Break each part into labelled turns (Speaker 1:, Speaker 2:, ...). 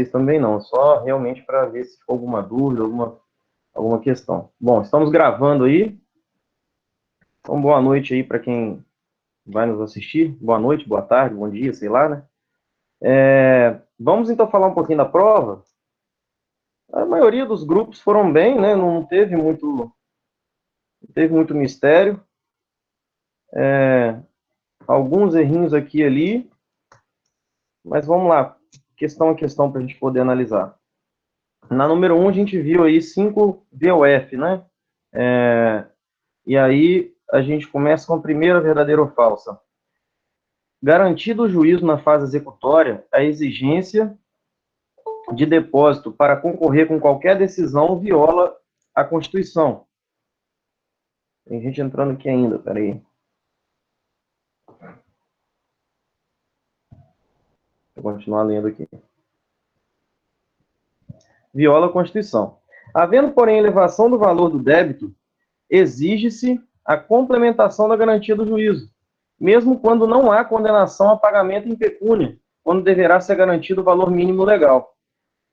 Speaker 1: também não, só realmente para ver se ficou alguma dúvida, alguma questão. Bom, estamos gravando aí, então boa noite aí para quem vai nos assistir, boa noite, boa tarde, bom dia, sei lá, né? Vamos então falar um pouquinho da prova. A maioria dos grupos foram bem, né? Não teve muito mistério. Alguns errinhos aqui e ali, mas vamos lá, questão a questão para a gente poder analisar. Na número 1, a gente viu aí 5 VOF, né? E aí a gente começa com a primeira verdadeira ou falsa. Garantido o juízo na fase executória, a exigência de depósito para concorrer com qualquer decisão viola a Constituição. Tem gente entrando aqui ainda, peraí. Vou continuar lendo aqui. Viola a Constituição. Havendo, porém, elevação do valor do débito, exige-se a complementação da garantia do juízo, mesmo quando não há condenação a pagamento em pecúnia, quando deverá ser garantido o valor mínimo legal.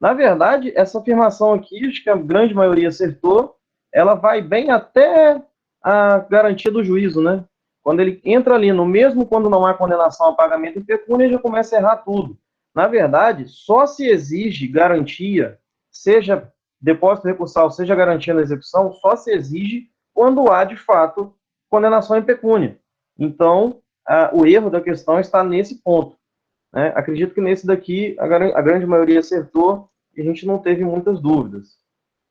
Speaker 1: Na verdade, essa afirmação aqui, acho que a grande maioria acertou, ela vai bem até a garantia do juízo, né? Quando ele entra ali no mesmo quando não há condenação a pagamento em pecúnia, já começa a errar tudo. Na verdade, só se exige garantia, seja depósito recursal, seja garantia na execução, só se exige quando há, de fato, condenação em pecúnia. Então, o erro da questão está nesse ponto. Né? Acredito que nesse daqui a grande maioria acertou e a gente não teve muitas dúvidas.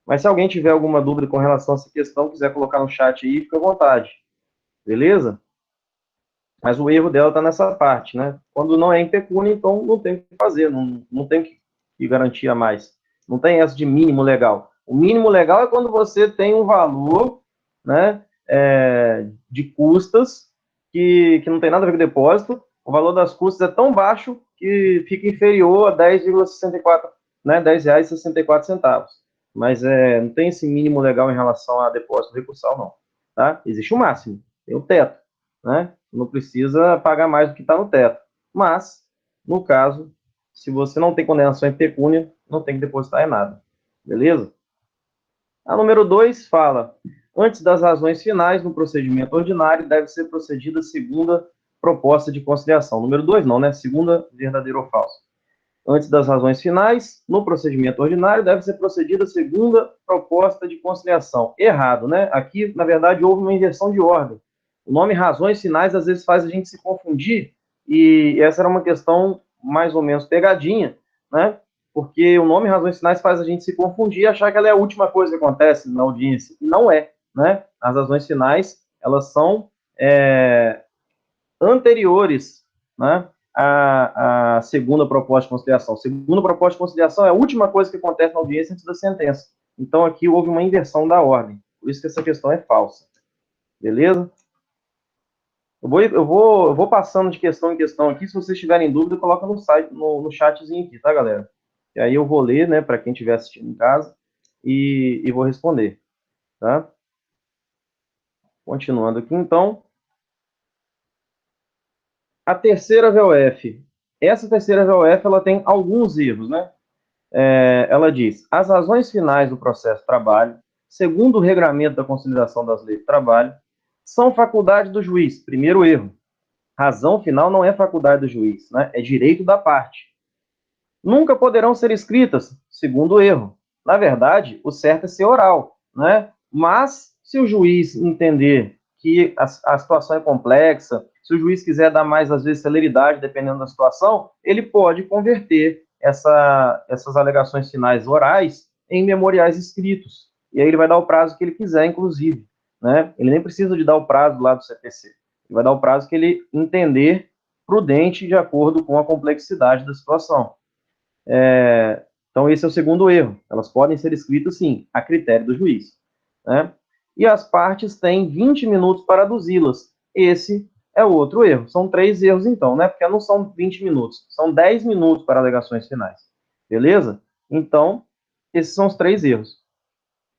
Speaker 1: Mas se alguém tiver alguma dúvida com relação a essa questão, quiser colocar no chat aí, fica à vontade. Beleza? Mas o erro dela está nessa parte, né? Quando não é em pecúnia, então não tem o que fazer, não tem que garantir a mais. Não tem essa de mínimo legal. O mínimo legal é quando você tem um valor, né, de custas que não tem nada a ver com o depósito. O valor das custas é tão baixo que fica inferior a 10,64, né, R$10,64. Mas não tem esse mínimo legal em relação a depósito recursal, não. Tá? Existe o máximo, tem o teto, né? Não precisa pagar mais do que está no teto. Mas, no caso, se você não tem condenação em pecúnia, não tem que depositar em nada. Beleza? A número 2 fala: antes das razões finais, no procedimento ordinário, deve ser procedida a segunda proposta de conciliação. Número 2 não, né? Segunda, verdadeiro ou falso. Antes das razões finais, no procedimento ordinário, deve ser procedida a segunda proposta de conciliação. Errado, né? Aqui, na verdade, houve uma inversão de ordem. O nome razões finais, às vezes, faz a gente se confundir, e essa era uma questão mais ou menos pegadinha, né? Porque o nome razões finais faz a gente se confundir e achar que ela é a última coisa que acontece na audiência. E não é, né? As razões finais, elas são anteriores, né, à segunda proposta de conciliação. A segunda proposta de conciliação é a última coisa que acontece na audiência antes da sentença. Então, aqui houve uma inversão da ordem. Por isso que essa questão é falsa. Beleza? Eu vou passando de questão em questão aqui. Se vocês tiverem dúvida, coloca no site, no chatzinho aqui, tá, galera? E aí eu vou ler, né, para quem estiver assistindo em casa, e vou responder, tá? Continuando aqui, então. A terceira VOF. Essa terceira VOF, ela tem alguns erros, né? Ela diz: as razões finais do processo de trabalho, segundo o regramento da conciliação das leis do trabalho, são faculdade do juiz. Primeiro erro. Razão final não é faculdade do juiz, né? É direito da parte. Nunca poderão ser escritas. Segundo erro. Na verdade, o certo é ser oral, né? Mas, se o juiz entender que a situação é complexa, se o juiz quiser dar mais, às vezes, celeridade, dependendo da situação, ele pode converter essas alegações finais orais em memoriais escritos. E aí ele vai dar o prazo que ele quiser, inclusive. Né? Ele nem precisa de dar o prazo lá do CPC. Ele vai dar o prazo que ele entender prudente de acordo com a complexidade da situação. Então, esse é o segundo erro. Elas podem ser escritas, sim, a critério do juiz. Né? E as partes têm 20 minutos para aduzi-las. Esse é o outro erro. São 3 erros, então, né? Porque não são 20 minutos, são 10 minutos para alegações finais. Beleza? Então, esses são os 3 erros.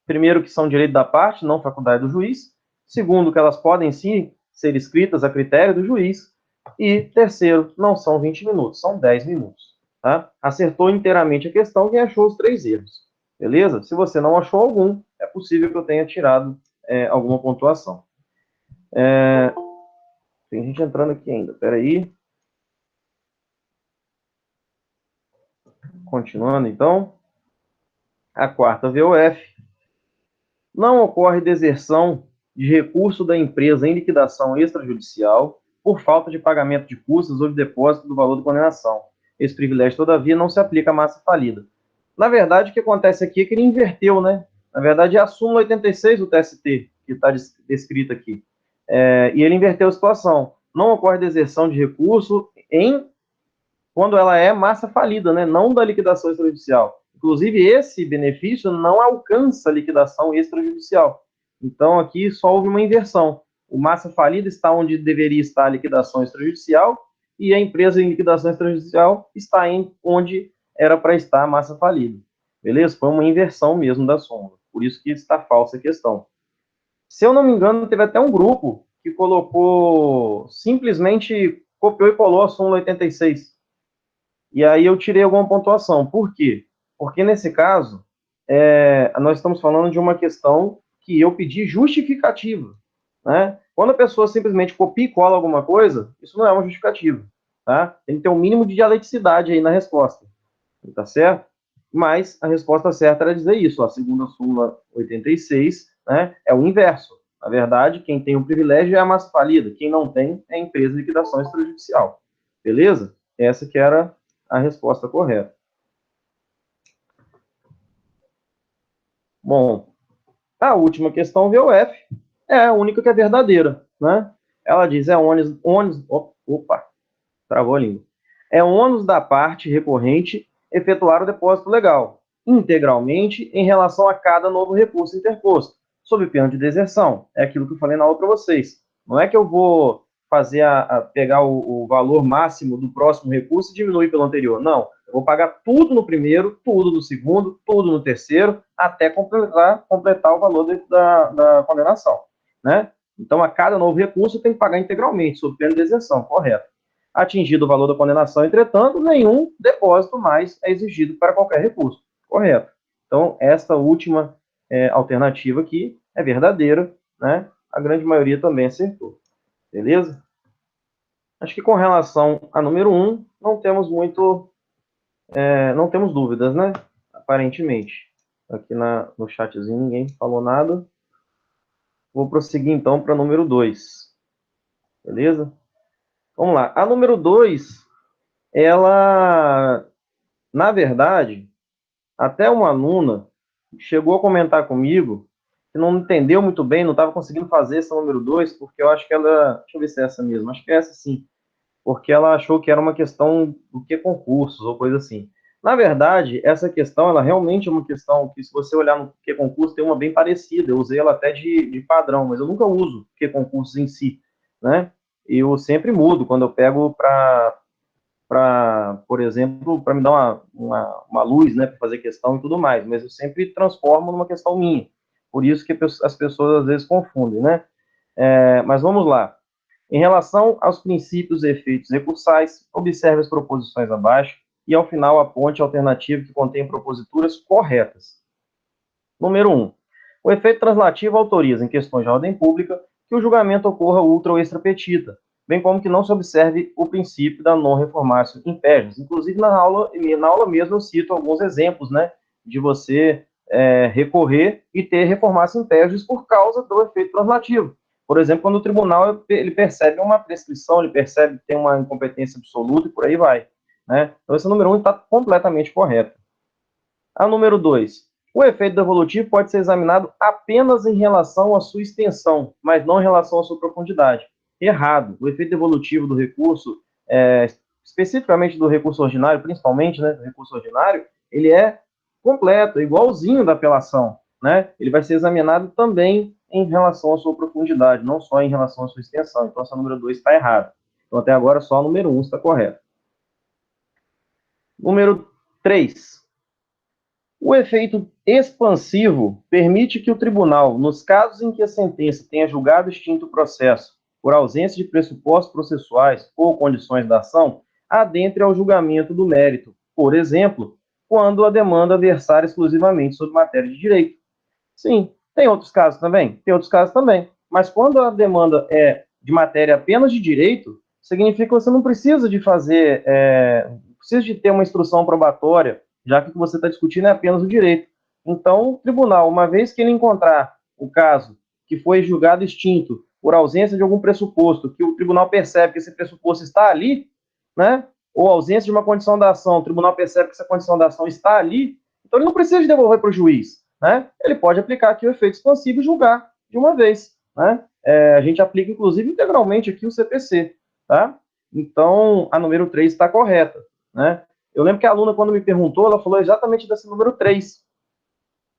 Speaker 1: Primeiro, que são direito da parte, não faculdade do juiz. Segundo, que elas podem, sim, ser escritas a critério do juiz. E terceiro, não são 20 minutos, são 10 minutos. Tá? Acertou inteiramente a questão quem achou os 3 erros. Beleza? Se você não achou algum, é possível que eu tenha tirado alguma pontuação. Tem gente entrando aqui ainda. Espera aí. Continuando, então. A quarta VOF. Não ocorre deserção de recurso da empresa em liquidação extrajudicial por falta de pagamento de custas ou de depósito do valor da condenação. Esse privilégio, todavia, não se aplica à massa falida. Na verdade, o que acontece aqui é que ele inverteu, né? Na verdade, é a súmula 86 do TST, que está descrita aqui. E ele inverteu a situação. Não ocorre deserção de recurso quando ela é massa falida, né? Não da liquidação extrajudicial. Inclusive, esse benefício não alcança a liquidação extrajudicial. Então, aqui só houve uma inversão. O massa falida está onde deveria estar a liquidação extrajudicial e a empresa em liquidação extrajudicial está onde era para estar a massa falida. Beleza? Foi uma inversão mesmo da súmula. Por isso que está falsa a questão. Se eu não me engano, teve até um grupo que colocou, simplesmente copiou e colou a súmula 86. E aí eu tirei alguma pontuação. Por quê? Porque nesse caso, nós estamos falando de uma questão que eu pedi justificativa. Né? Quando a pessoa simplesmente copia e cola alguma coisa, isso não é uma justificativa. Tá? Tem que ter um mínimo de dialeticidade aí na resposta. Tá certo? Mas a resposta certa era dizer isso. A segunda súmula 86, né, é o inverso. Na verdade, quem tem o privilégio é a massa falida. Quem não tem é a empresa de liquidação extrajudicial. Beleza? Essa que era a resposta correta. Bom, a última questão, VOF, é a única que é verdadeira, né? Ela diz, opa, travou a língua. É ônus da parte recorrente efetuar o depósito legal, integralmente em relação a cada novo recurso interposto, sob pena de deserção. É aquilo que eu falei na aula para vocês. Não é que eu vou fazer pegar o valor máximo do próximo recurso e diminuir pelo anterior. Não. Eu vou pagar tudo no primeiro, tudo no segundo, tudo no terceiro, até completar o valor da condenação. Né? Então, a cada novo recurso, eu tenho que pagar integralmente, sob pena de deserção, correto. Atingido o valor da condenação, entretanto, nenhum depósito mais é exigido para qualquer recurso. Correto. Então, esta última alternativa aqui é verdadeira, né? A grande maioria também acertou. Beleza? Acho que com relação a número 1, não temos não temos dúvidas, né? Aparentemente. Aqui no chatzinho ninguém falou nada. Vou prosseguir então para número 2. Beleza? Vamos lá. A número 2, ela, na verdade, até uma aluna chegou a comentar comigo que não entendeu muito bem, não estava conseguindo fazer essa número 2, porque eu acho que ela... Deixa eu ver se é essa mesmo. Acho que é essa sim. Porque ela achou que era uma questão do que concursos ou coisa assim. Na verdade, essa questão, ela realmente é uma questão que, se você olhar no que concurso, tem uma bem parecida. Eu usei ela até de padrão, mas eu nunca uso que concursos em si, né? Eu sempre mudo quando eu pego por exemplo, para me dar uma luz, né, para fazer questão e tudo mais, mas eu sempre transformo numa questão minha. Por isso que as pessoas às vezes confundem, né? Mas vamos lá. Em relação aos princípios e efeitos recursais, observe as proposições abaixo e, ao final, aponte a alternativa que contém proposituras corretas. Número 1. O efeito translativo autoriza, em questões de ordem pública, que o julgamento ocorra ultra ou extra petita, bem como que não se observe o princípio da non reformatio in pejus. Inclusive, na aula mesmo, eu cito alguns exemplos, né, de você recorrer e ter reformatio in pejus por causa do efeito translativo. Por exemplo, quando o tribunal ele percebe uma prescrição, ele percebe que tem uma incompetência absoluta e por aí vai. Né? Então, esse número 1 está completamente correto. A número 2. O efeito devolutivo pode ser examinado apenas em relação à sua extensão, mas não em relação à sua profundidade. Errado. O efeito devolutivo do recurso, especificamente do recurso ordinário, principalmente, né, do recurso ordinário, ele é completo, igualzinho da apelação. Né? Ele vai ser examinado também em relação à sua profundidade, não só em relação à sua extensão. Então, essa número 2 está errada. Então, até agora, só a número 1 está correta. Número 3. O efeito expansivo permite que o tribunal, nos casos em que a sentença tenha julgado extinto o processo por ausência de pressupostos processuais ou condições da ação, adentre ao julgamento do mérito, Por exemplo, quando a demanda versar exclusivamente sobre matéria de direito. Sim, tem outros casos também? Tem outros casos também. Mas quando a demanda é de matéria apenas de direito, significa que você não precisa de fazer, precisa de ter uma instrução probatória, já que o que você está discutindo é apenas o direito. Então, o tribunal, uma vez que ele encontrar o caso que foi julgado extinto por ausência de algum pressuposto, que o tribunal percebe que esse pressuposto está ali, né? Ou ausência de uma condição da ação, o tribunal percebe que essa condição da ação está ali, então ele não precisa de devolver para o juiz, né? Ele pode aplicar aqui o efeito expansivo e julgar de uma vez, né? A gente aplica, inclusive, integralmente aqui o CPC, tá? Então, a número 3 está correta, né? Eu lembro que a aluna, quando me perguntou, ela falou exatamente desse número 3.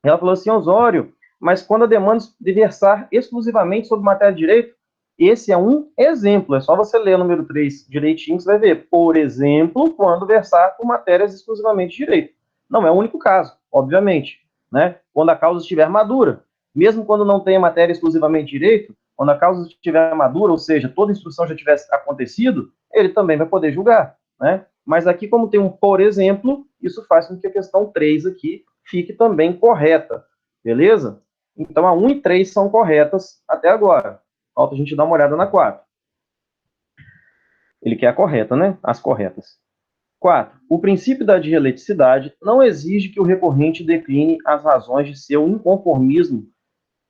Speaker 1: Ela falou assim, Osório, mas quando a demanda versar exclusivamente sobre matéria de direito, esse é um exemplo, é só você ler o número 3 direitinho, que você vai ver, por exemplo, quando versar por matérias exclusivamente de direito. Não é o único caso, obviamente, né? Quando a causa estiver madura, mesmo quando não tenha matéria exclusivamente de direito, quando a causa estiver madura, ou seja, toda a instrução já tivesse acontecido, ele também vai poder julgar, né? Mas aqui, como tem um por exemplo, isso faz com que a questão 3 aqui fique também correta, beleza? Então, a 1 e 3 são corretas até agora. Falta a gente dar uma olhada na 4. Ele quer a correta, né? As corretas. 4. O princípio da dialeticidade não exige que o recorrente decline as razões de seu inconformismo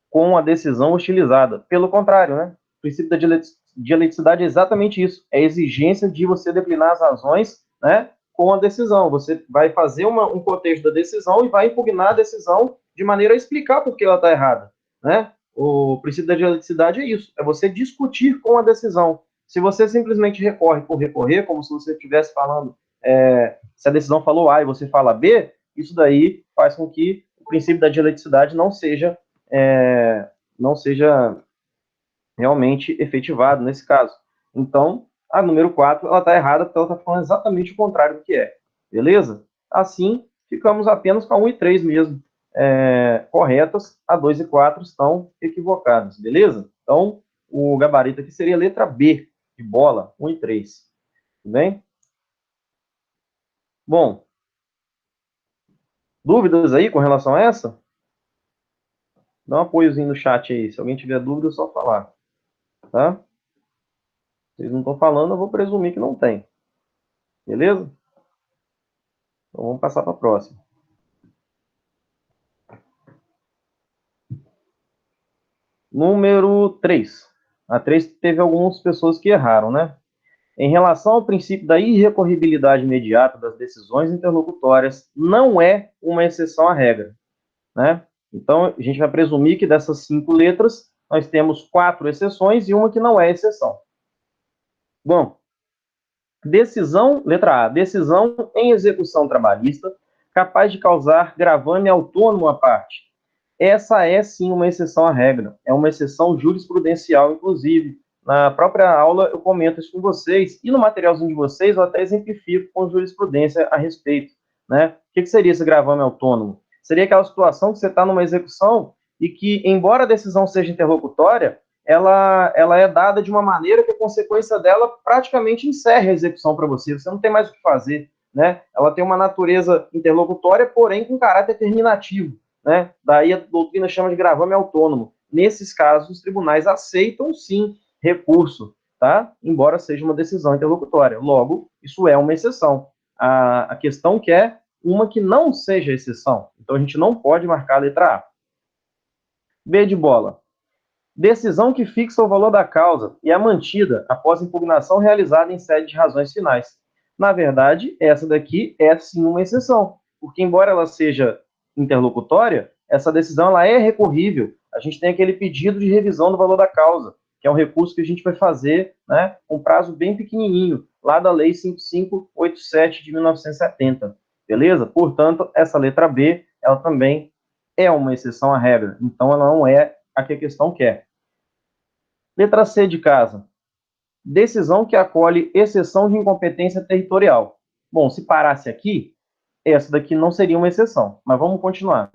Speaker 1: com a decisão hostilizada. Pelo contrário, né? O princípio da dialeticidade é exatamente isso. É a exigência de você declinar as razões, né, com a decisão. Você vai fazer um contexto da decisão e vai impugnar a decisão de maneira a explicar por que ela está errada, né? O princípio da dialeticidade é isso. É você discutir com a decisão. Se você simplesmente recorre por recorrer, como se você estivesse falando, se a decisão falou A e você fala B, isso daí faz com que o princípio da dialeticidade não seja realmente efetivado nesse caso. Então, a número 4 ela está errada porque ela está falando exatamente o contrário do que é. Beleza? Assim, ficamos apenas com a 1 e 3 mesmo corretas, a 2 e 4 estão equivocadas. Beleza? Então, o gabarito aqui seria a letra B, de bola, 1 e 3. Tudo bem? Bom, dúvidas aí com relação a essa? Dá um apoiozinho no chat aí. Se alguém tiver dúvida, é só falar. Tá? Vocês não estão falando, eu vou presumir que não tem. Beleza? Então vamos passar para a próxima. Número 3. A 3 teve algumas pessoas que erraram, né? Em relação ao princípio da irrecorribilidade imediata das decisões interlocutórias, não é uma exceção à regra, né? Então, a gente vai presumir que dessas 5 letras, nós temos 4 exceções e uma que não é exceção. Bom, decisão, letra A, decisão em execução trabalhista capaz de causar gravame autônomo à parte. Essa é, sim, uma exceção à regra. É uma exceção jurisprudencial, inclusive. Na própria aula eu comento isso com vocês, e no materialzinho de vocês eu até exemplifico com jurisprudência a respeito, né? O que seria esse gravame autônomo? Seria aquela situação que você está numa execução e que, embora a decisão seja interlocutória, ela é dada de uma maneira que a consequência dela praticamente encerra a execução para você. Você não tem mais o que fazer, né? Ela tem uma natureza interlocutória, porém com caráter terminativo, né? Daí a doutrina chama de gravame autônomo. Nesses casos, os tribunais aceitam, sim, recurso, tá? Embora seja uma decisão interlocutória. Logo, isso é uma exceção. A questão que é uma que não seja exceção. Então, a gente não pode marcar a letra A. B de bola. Decisão que fixa o valor da causa e é mantida após impugnação realizada em sede de razões finais. Na verdade, essa daqui é sim uma exceção, porque embora ela seja interlocutória, essa decisão ela é recorrível. A gente tem aquele pedido de revisão do valor da causa, que é um recurso que a gente vai fazer, né, com prazo bem pequenininho, lá da Lei 5587 de 1970. Beleza? Portanto, essa letra B, ela também é uma exceção à regra. Então, ela não é a que a questão quer. Letra C de casa. Decisão que acolhe exceção de incompetência territorial. Bom, se parasse aqui, essa daqui não seria uma exceção, mas vamos continuar.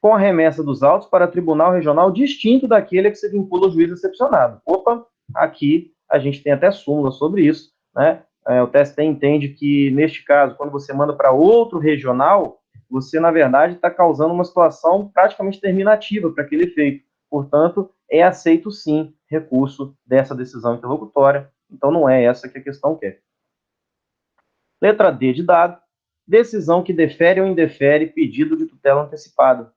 Speaker 1: Com a remessa dos autos para tribunal regional distinto daquele a que se vincula o juiz excepcionado. Opa, aqui a gente tem até súmula sobre isso, né? o TST entende que, neste caso, quando você manda para outro regional, você, na verdade, está causando uma situação praticamente terminativa para aquele efeito. Portanto, é aceito, sim, recurso dessa decisão interlocutória. Então, não é essa que a questão quer. Letra D de dado, decisão que defere ou indefere pedido de tutela antecipada.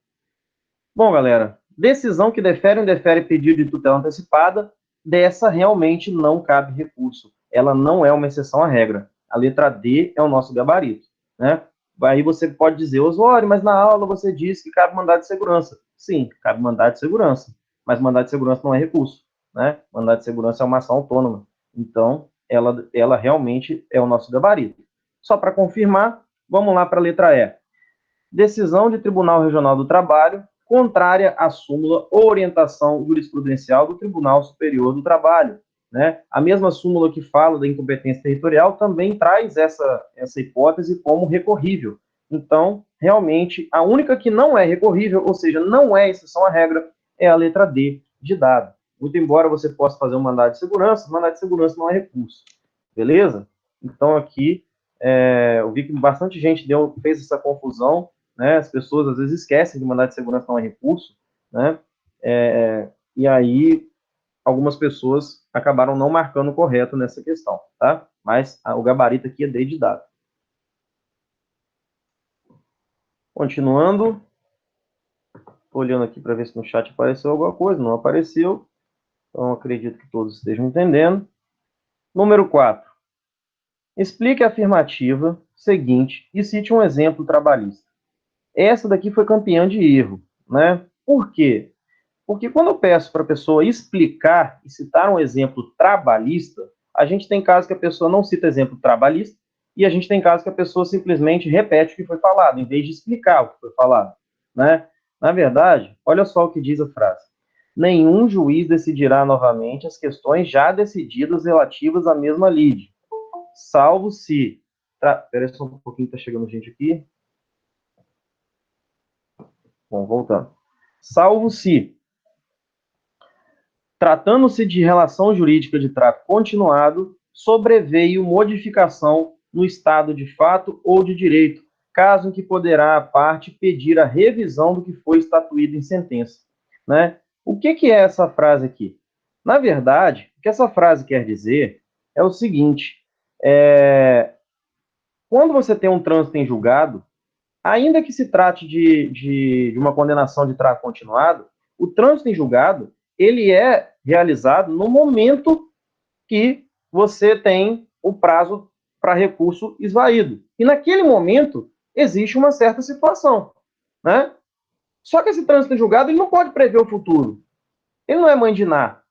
Speaker 1: Bom, galera, decisão que defere ou indefere pedido de tutela antecipada, dessa realmente não cabe recurso. Ela não é uma exceção à regra. A letra D é o nosso gabarito, né? Aí você pode dizer, Osório, mas na aula você disse que cabe mandado de segurança. Sim, cabe mandado de segurança, mas mandado de segurança não é recurso, né? Mandado de segurança é uma ação autônoma. Então, ela realmente é o nosso gabarito. Só para confirmar, vamos lá para a letra E. Decisão de Tribunal Regional do Trabalho contrária à súmula ou orientação jurisprudencial do Tribunal Superior do Trabalho. Né? A mesma súmula que fala da incompetência territorial também traz essa hipótese como recorrível. Então, realmente, a única que não é recorrível, ou seja, não é exceção à regra, é a letra D de dado. Muito embora você possa fazer um mandado de segurança, mandado de segurança não é recurso. Beleza? Então, aqui, eu vi que bastante gente fez essa confusão, né? As pessoas às vezes esquecem que mandado de segurança não é recurso, né? E aí algumas pessoas acabaram não marcando correto nessa questão, tá? Mas o gabarito aqui é D de dado. Continuando, estou olhando aqui para ver se no chat apareceu alguma coisa, não apareceu, então acredito que todos estejam entendendo. Número 4. Explique a afirmativa seguinte e cite um exemplo trabalhista. Essa daqui foi campeã de erro, né? Por quê? Porque quando eu peço para a pessoa explicar e citar um exemplo trabalhista, a gente tem casos que a pessoa não cita exemplo trabalhista e a gente tem casos que a pessoa simplesmente repete o que foi falado, em vez de explicar o que foi falado, né? Na verdade, olha só o que diz a frase. Nenhum juiz decidirá novamente as questões já decididas relativas à mesma lide, salvo se... Espera só um pouquinho, está chegando gente aqui. Bom, voltando. Salvo se, tratando-se de relação jurídica de trato continuado, sobreveio modificação no estado de fato ou de direito, caso em que poderá a parte pedir a revisão do que foi estatuído em sentença. Né? O que é essa frase aqui? Na verdade, o que essa frase quer dizer é o seguinte, quando você tem um trânsito em julgado, ainda que se trate de uma condenação de trato continuado, o trânsito em julgado, ele é realizado no momento que você tem o prazo para recurso esvaído. E naquele momento, existe uma certa situação. Né? Só que esse trânsito em julgado, ele não pode prever o futuro. Ele não é mãe de Ná.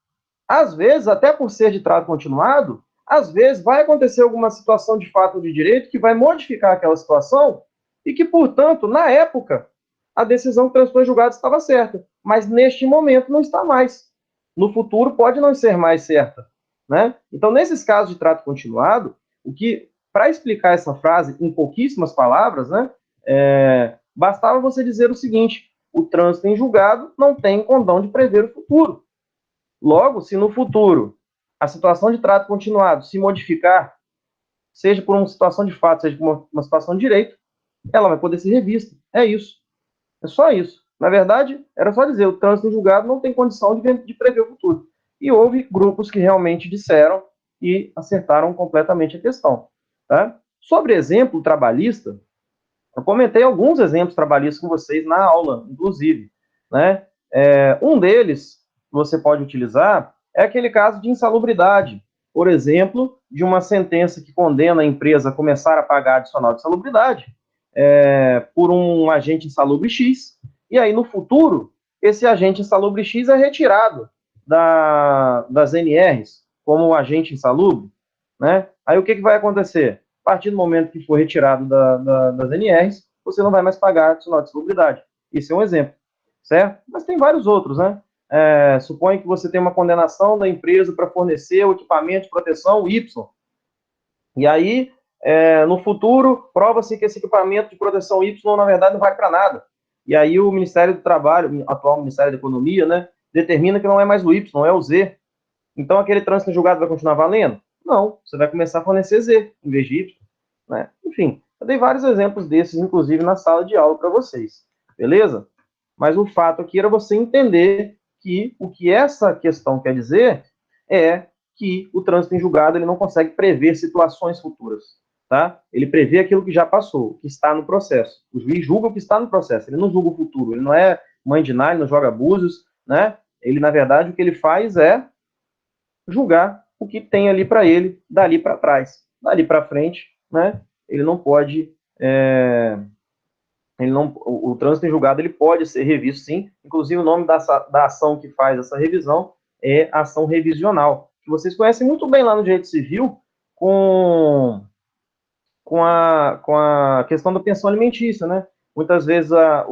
Speaker 1: Às vezes, até por ser de trato continuado, às vezes vai acontecer alguma situação de fato ou de direito que vai modificar aquela situação e que, portanto, na época, a decisão que transitou em julgado estava certa, mas neste momento não está mais. No futuro pode não ser mais certa. Né? Então, nesses casos de trato continuado, para explicar essa frase em pouquíssimas palavras, né, bastava você dizer o seguinte: o trânsito em julgado não tem condão de prever o futuro. Logo, se no futuro a situação de trato continuado se modificar, seja por uma situação de fato, seja por uma situação de direito, ela vai poder ser revista. É isso. É só isso. Na verdade, era só dizer, o trânsito em julgado não tem condição de prever o futuro. E houve grupos que realmente disseram e acertaram completamente a questão. Tá? Sobre exemplo trabalhista, eu comentei alguns exemplos trabalhistas com vocês na aula, inclusive. Né? Um deles que você pode utilizar é aquele caso de insalubridade. Por exemplo, de uma sentença que condena a empresa a começar a pagar adicional de insalubridade por um agente insalubre X, e aí no futuro, esse agente insalubre X é retirado das NRs como agente insalubre. Né? Aí o que vai acontecer? A partir do momento que for retirado das NRs, você não vai mais pagar adicional de insalubridade. Isso é um exemplo, certo? Mas tem vários outros, né? Suponha que você tem uma condenação da empresa para fornecer o equipamento de proteção Y. E aí, no futuro, prova-se que esse equipamento de proteção Y, na verdade, não vale para nada. E aí o Ministério do Trabalho, o atual Ministério da Economia, né, determina que não é mais o Y, é o Z. Então aquele trânsito em julgado vai continuar valendo? Não, você vai começar a fornecer Z em vez de Y, né? Enfim, eu dei vários exemplos desses, inclusive na sala de aula para vocês, beleza? Mas o fato aqui era você entender que o que essa questão quer dizer é que o trânsito em julgado ele não consegue prever situações futuras, tá? Ele prevê aquilo que já passou, o que está no processo. O juiz julga o que está no processo, ele não julga o futuro, ele não é mãe de Ná, ele não joga búzios, né? Ele, na verdade, o que ele faz é julgar o que tem ali para ele, dali para trás. Dali para frente, né? Ele não pode ele não, o trânsito em julgado ele pode ser revisto, sim. Inclusive, o nome da ação que faz essa revisão é ação revisional, que vocês conhecem muito bem lá no direito civil, com a questão da pensão alimentícia, né? Muitas vezes a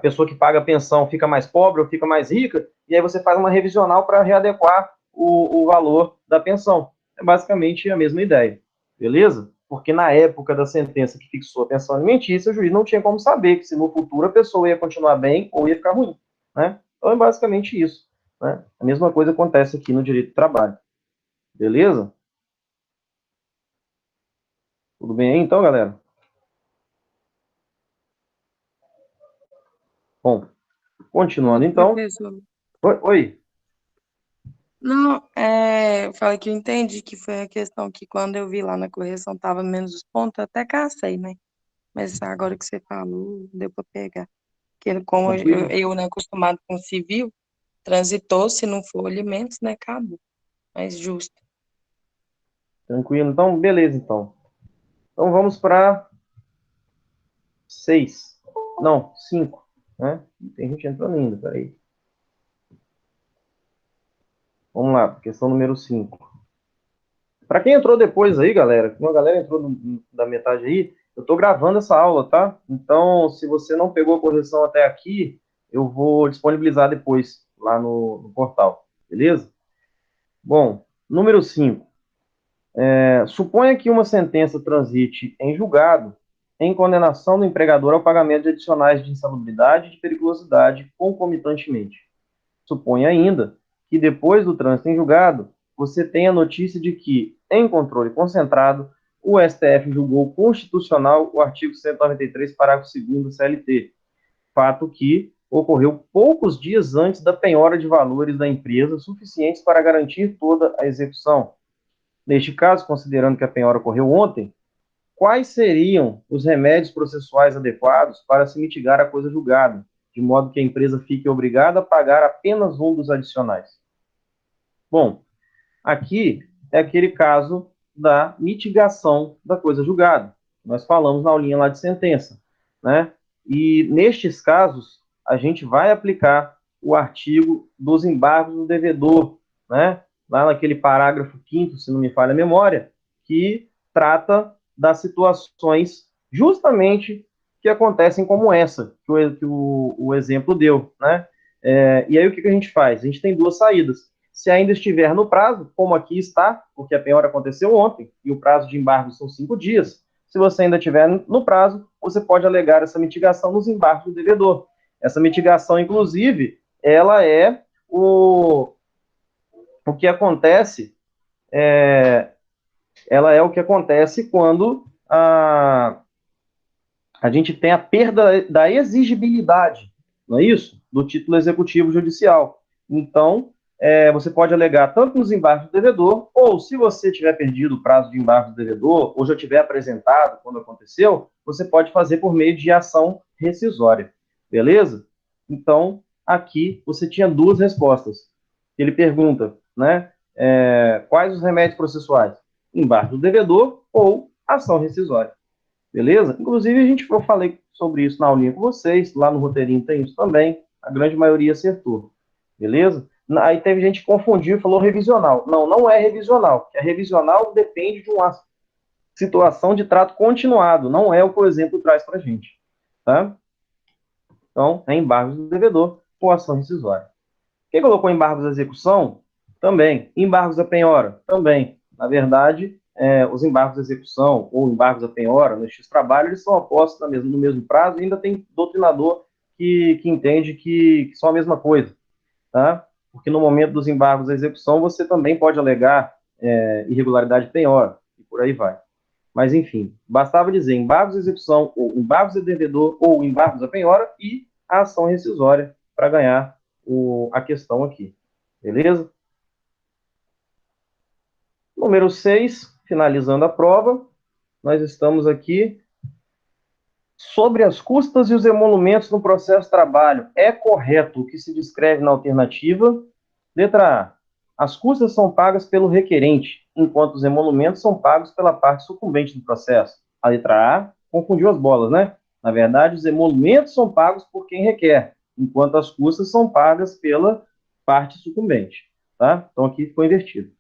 Speaker 1: pessoa que paga a pensão fica mais pobre ou fica mais rica, e aí você faz uma revisional para readequar o valor da pensão. É basicamente a mesma ideia, beleza? Porque na época da sentença que fixou a pensão alimentícia, o juiz não tinha como saber que se no futuro a pessoa ia continuar bem ou ia ficar ruim, né? Então é basicamente isso, né? A mesma coisa acontece aqui no direito do trabalho, beleza? Tudo bem aí então, galera? Bom, continuando então.
Speaker 2: Professor.
Speaker 1: Oi, oi.
Speaker 2: Não, eu falei que eu entendi que foi a questão que quando eu vi lá na correção tava menos os pontos, eu até cacei, né? Mas agora que você falou, deu para pegar. Porque como
Speaker 1: Tranquilo?
Speaker 2: eu não acostumado com civil, transitou, se não for alimentos, né? Acabou. Mais justo.
Speaker 1: Tranquilo. Então, beleza, então. Então vamos para 6. Não, 5, né? Tem gente entrando ainda, peraí. Vamos lá, questão número 5. Para quem entrou depois aí, galera, uma galera entrou da metade aí, eu estou gravando essa aula, tá? Então, se você não pegou a correção até aqui, eu vou disponibilizar depois lá no portal, beleza? Bom, número 5. Suponha que uma sentença transite em julgado em condenação do empregador ao pagamento de adicionais de insalubridade e de periculosidade concomitantemente. Suponha ainda que depois do trânsito em julgado, você tenha notícia de que, em controle concentrado, o STF julgou constitucional o artigo 193, parágrafo 2º do CLT, fato que ocorreu poucos dias antes da penhora de valores da empresa suficientes para garantir toda a execução. Neste caso, considerando que a penhora ocorreu ontem, quais seriam os remédios processuais adequados para se mitigar a coisa julgada, de modo que a empresa fique obrigada a pagar apenas um dos adicionais? Bom, aqui é aquele caso da mitigação da coisa julgada. Nós falamos na aulinha lá de sentença, né? E nestes casos, a gente vai aplicar o artigo dos embargos do devedor, né? Lá naquele parágrafo 5º, se não me falha a memória, que trata das situações justamente que acontecem como essa, que o exemplo deu, né? E aí o que a gente faz? A gente tem duas saídas. Se ainda estiver no prazo, como aqui está, porque a penhora aconteceu ontem, e o prazo de embargo são 5 dias, se você ainda estiver no prazo, você pode alegar essa mitigação nos embargos do devedor. Essa mitigação, inclusive, ela é o que acontece, ela é o que acontece quando a gente tem a perda da exigibilidade, não é isso? Do título executivo judicial. Então, você pode alegar tanto nos embargos do devedor, ou se você tiver perdido o prazo de embargo do devedor, ou já tiver apresentado quando aconteceu, você pode fazer por meio de ação rescisória. Beleza? Então, aqui você tinha duas respostas. Ele pergunta, né? Quais os remédios processuais? Embargo do devedor ou ação rescisória. Beleza? Inclusive, eu falei sobre isso na aulinha com vocês, lá no roteirinho tem isso também, a grande maioria acertou. Beleza? Aí teve gente que confundiu e falou revisional. Não, não é revisional, porque a revisional depende de uma situação de trato continuado, não é o que o exemplo traz para a gente. Tá? Então, é embargos do devedor ou ação rescisória. Quem colocou embargos da execução? Também. Embargos da penhora? Também. Na verdade, os embargos da execução ou embargos da penhora, no X-trabalho, eles são opostos no mesmo prazo e ainda tem doutrinador que entende que são a mesma coisa. Tá? Porque no momento dos embargos da execução, você também pode alegar irregularidade de penhora, e por aí vai. Mas, enfim, bastava dizer embargos de execução, ou embargos de devedor, ou embargos da penhora, e a ação rescisória para ganhar a questão aqui. Beleza? Número 6, finalizando a prova, nós estamos aqui sobre as custas e os emolumentos no processo de trabalho. É correto o que se descreve na alternativa? Letra A. As custas são pagas pelo requerente, enquanto os emolumentos são pagos pela parte sucumbente do processo. A letra A confundiu as bolas, né? Na verdade, os emolumentos são pagos por quem requer, enquanto as custas são pagas pela parte sucumbente. Tá? Então, aqui ficou invertido.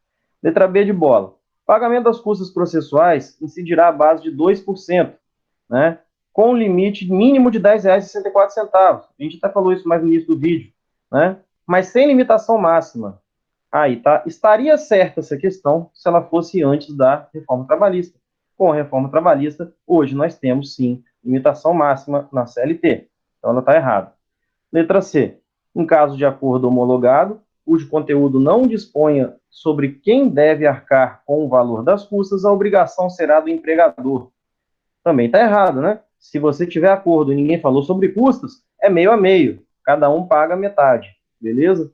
Speaker 1: Letra B de bola. Pagamento das custas processuais incidirá a base de 2%, né? Com limite mínimo de R$10,64. A gente até falou isso mais no início do vídeo, né? Mas sem limitação máxima. Aí, tá? Estaria certa essa questão se ela fosse antes da reforma trabalhista. Com a reforma trabalhista, hoje nós temos, sim, limitação máxima na CLT. Então, ela está errada. Letra C. Em caso de acordo homologado, cujo conteúdo não disponha sobre quem deve arcar com o valor das custas, a obrigação será do empregador. Também está errado, né? Se você tiver acordo e ninguém falou sobre custas, é meio a meio. Cada um paga metade. Beleza?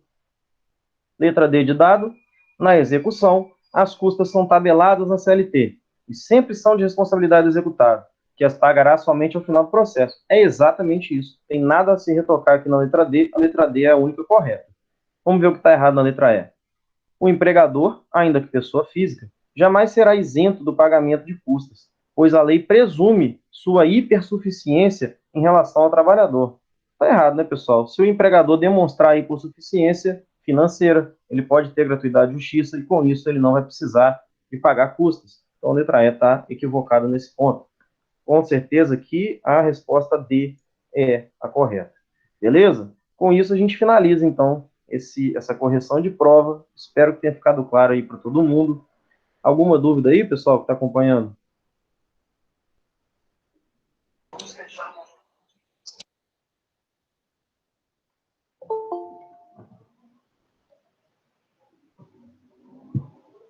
Speaker 1: Letra D de dado. Na execução, as custas são tabeladas na CLT e sempre são de responsabilidade do executado, que as pagará somente ao final do processo. É exatamente isso. Tem nada a se retocar aqui na letra D. A letra D é a única correta. Vamos ver o que está errado na letra E. O empregador, ainda que pessoa física, jamais será isento do pagamento de custas, pois a lei presume sua hipersuficiência em relação ao trabalhador. Está errado, né, pessoal? Se o empregador demonstrar a hipossuficiência financeira, ele pode ter gratuidade de justiça e, com isso, ele não vai precisar de pagar custas. Então, a letra E está equivocada nesse ponto. Com certeza que a resposta D é a correta. Beleza? Com isso, a gente finaliza, então, essa correção de prova. Espero que tenha ficado claro aí para todo mundo. Alguma dúvida aí, pessoal, que está acompanhando?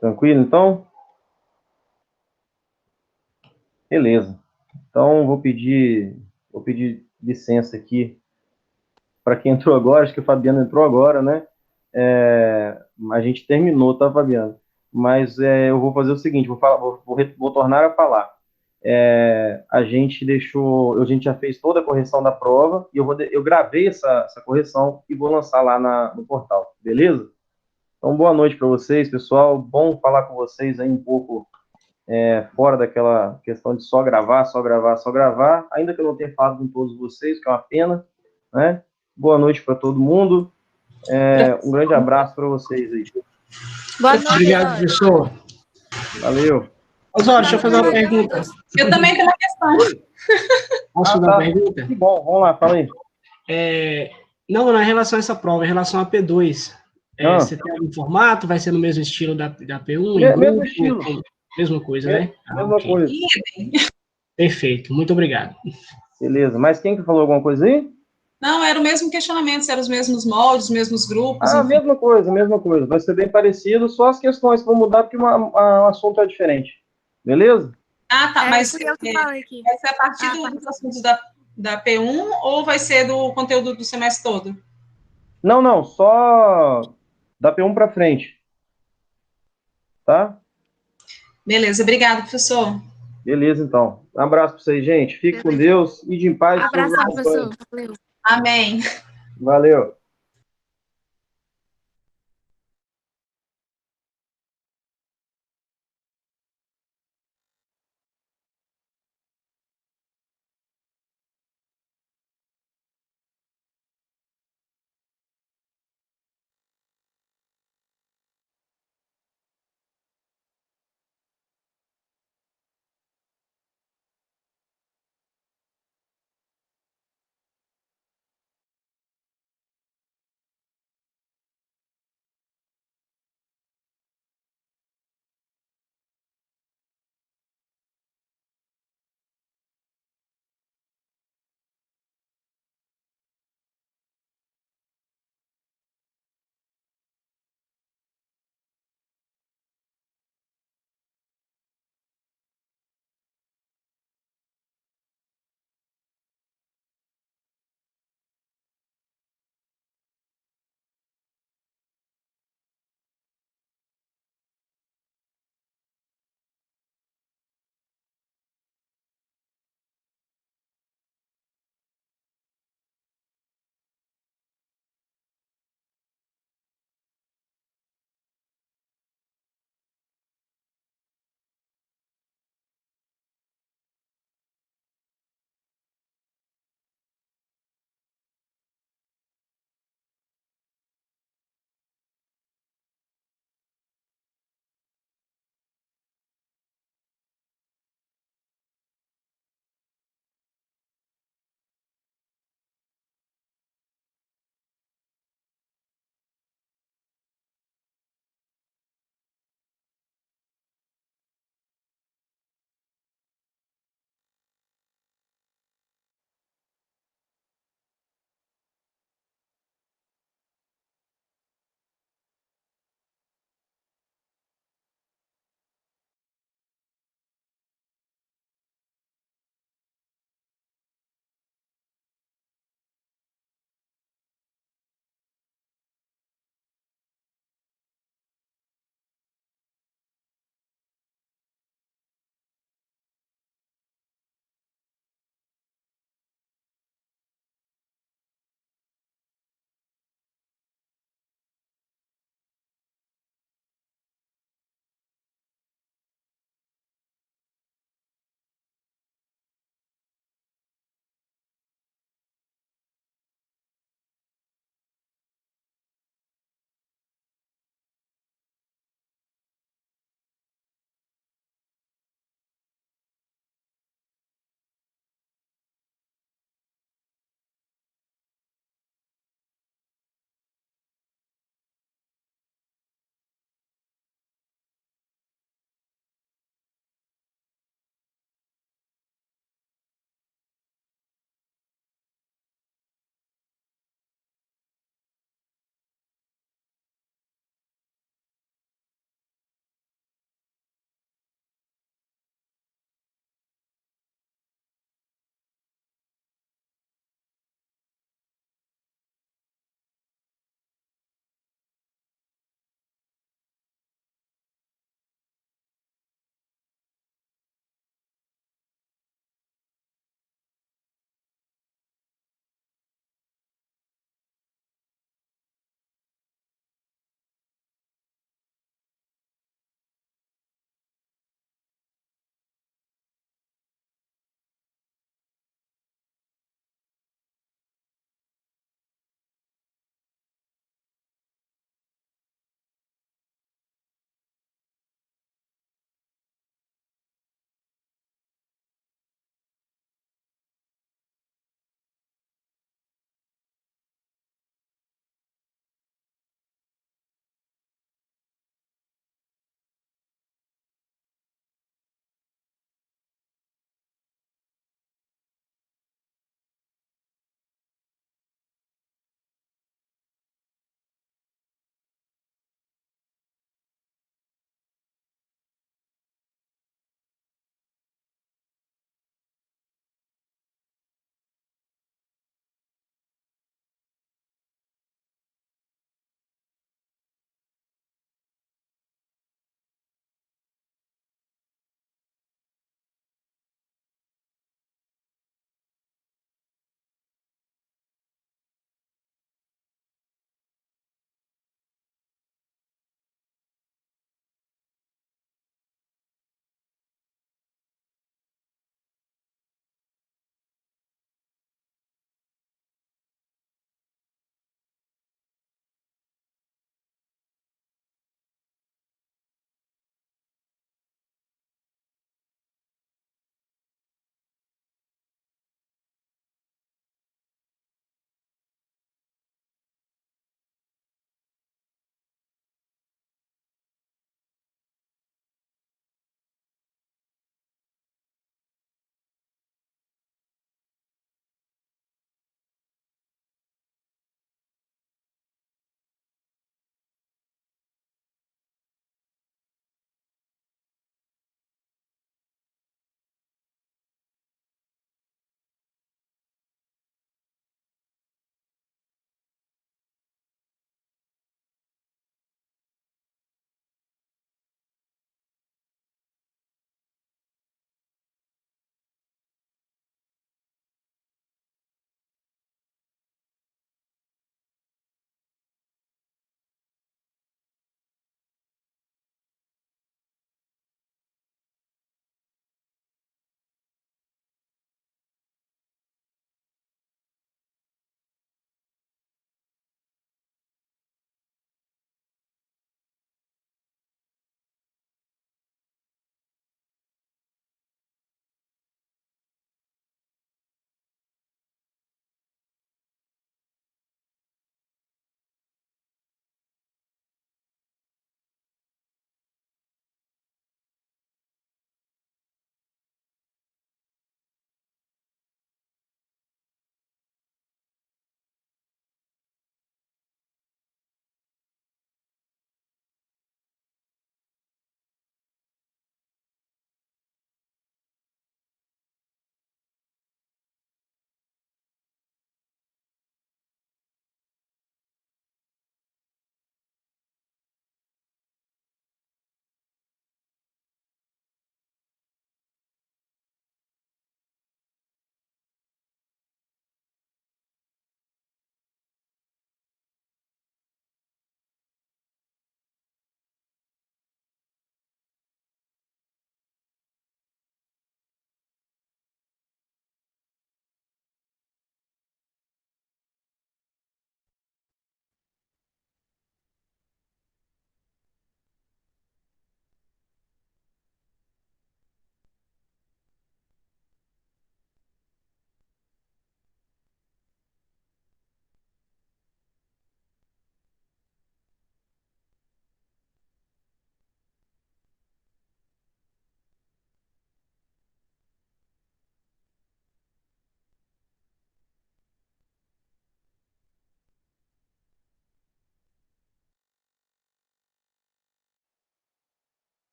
Speaker 1: Tranquilo, então? Beleza. Então, vou pedir licença aqui para quem entrou agora. Acho que a Fabiana entrou agora, né? A gente terminou, tá, Fabiana? Mas eu vou fazer o seguinte, vou tornar a falar. A gente já fez toda a correção da prova e eu gravei essa correção e vou lançar lá no portal, beleza? Então, boa noite para vocês, pessoal. Bom falar com vocês aí um pouco fora daquela questão de só gravar, ainda que eu não tenha falado com todos vocês, que é uma pena, né? Boa noite para todo mundo. Um grande abraço para vocês aí.
Speaker 3: Boa noite. Obrigado, professor.
Speaker 1: Valeu.
Speaker 3: Osório, deixa eu fazer uma pergunta.
Speaker 4: Eu também tenho uma questão.
Speaker 3: Posso fazer uma pergunta?
Speaker 1: Que bom, vamos lá, fala aí.
Speaker 3: Não, em relação a essa prova, em relação a P2, você tem algum formato? Vai ser no mesmo estilo da P1?
Speaker 1: Mesmo estilo.
Speaker 3: Mesma coisa, né?
Speaker 1: Mesma coisa.
Speaker 3: Perfeito, muito obrigado.
Speaker 1: Beleza, mas quem que falou alguma coisa aí?
Speaker 4: Não, era o mesmo questionamento, se eram os mesmos moldes, os mesmos grupos.
Speaker 1: Enfim. Mesma coisa. Vai ser bem parecido, só as questões vão mudar porque o assunto é diferente. Beleza?
Speaker 4: Ah, tá, mas vai ser a partir dos assuntos da P1 ou vai ser do conteúdo do semestre todo?
Speaker 1: Não, só da P1 para frente. Tá?
Speaker 4: Beleza, obrigado, professor.
Speaker 1: Beleza, então. Um abraço para vocês, gente. Fique com Deus e de paz.
Speaker 5: Abraço, professor. Valeu.
Speaker 4: Amém.
Speaker 1: Valeu.